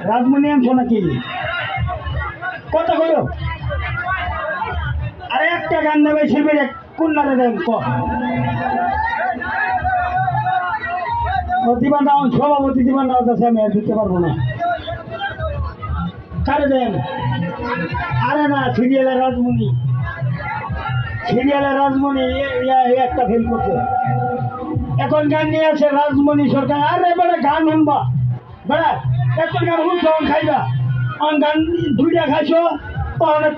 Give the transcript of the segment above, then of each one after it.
রাজমণি আনছো নাকি? কত করো? আরে একটা গান দেবে শিল্পীর কোনটারে দেন দিবান রাও সভাপতি দিবান রাও আছে, আমি আর দিতে পারবো না। কারে দেন? আরে না, সিরিয়ালের রাজমণি, সিরিয়ালের রাজমণি একটা ফিল করছে। এখন গান নিয়ে আছে রাজমণি সরকার। আরে বেড়া গান শুনবা, বেড়া এখন গান শুনছো খাইবা, গান দুইটা খাইছো অনেক।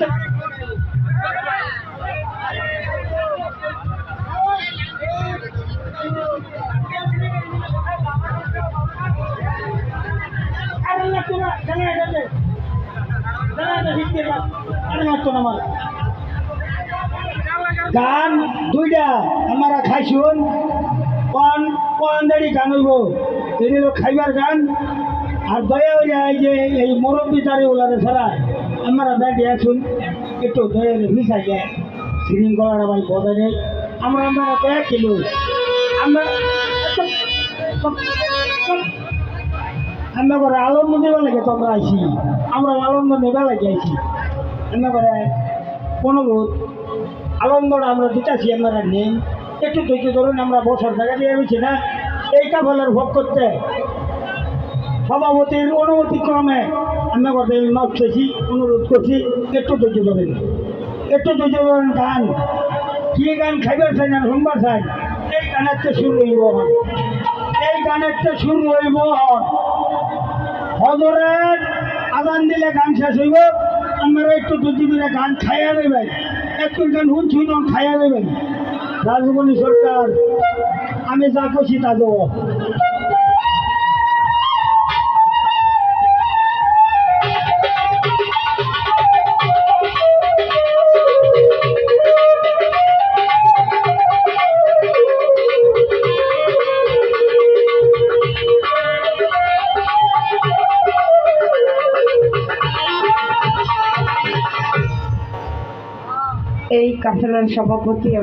গান দুইটা আমরা খাইছুন, কোয়ান্দারি গান হইব, এগুলো খাইবার গান। আর দয়া হইয়া যে এই মুরব্বী দাঁড়িয়ে ওলারে ছাড়া আমরা দাঁড়িয়ে আসুন, একটু দয়া মিশাই যায় শৃঙ্খলাটা ভাই বজায় নেই। আমরা দয়া কিলো আমরা আমরা করে আনন্দ নেবার লাগে তোমরা আইসি, আমরা আনন্দ নেবার লাগে আইসি। আমরা করে অনুরোধ আনন্দটা আমরা দিতেছি, আমরা নেই। একটু ধৈর্য ধরুন, আমরা বসার জায়গা দিয়ে রয়েছি না এই কাফেলার ভোগ করতে। সভাপতির অনুমতি ক্রমে আমরা করে মাপ চেয়েছি, অনুরোধ করছি একটু ধৈর্য ধরেন, একটু ধৈর্য ধরেন। গান কি গান খাইবার চাই না শুনবার চাই, এই গানের তো শুরু হইব, এই গানের তো শুরু হইব। হজরের আদান দিলে গান শেষ হইব, আমরা একটু দুটি দিনে গান খাইয়া দেবেন, একটু গান শুনছি তখন খাইয়া দেবেন। রাজমণি সরকার আমি যা করছি তা দেব। এই কাফেলার সভাপতি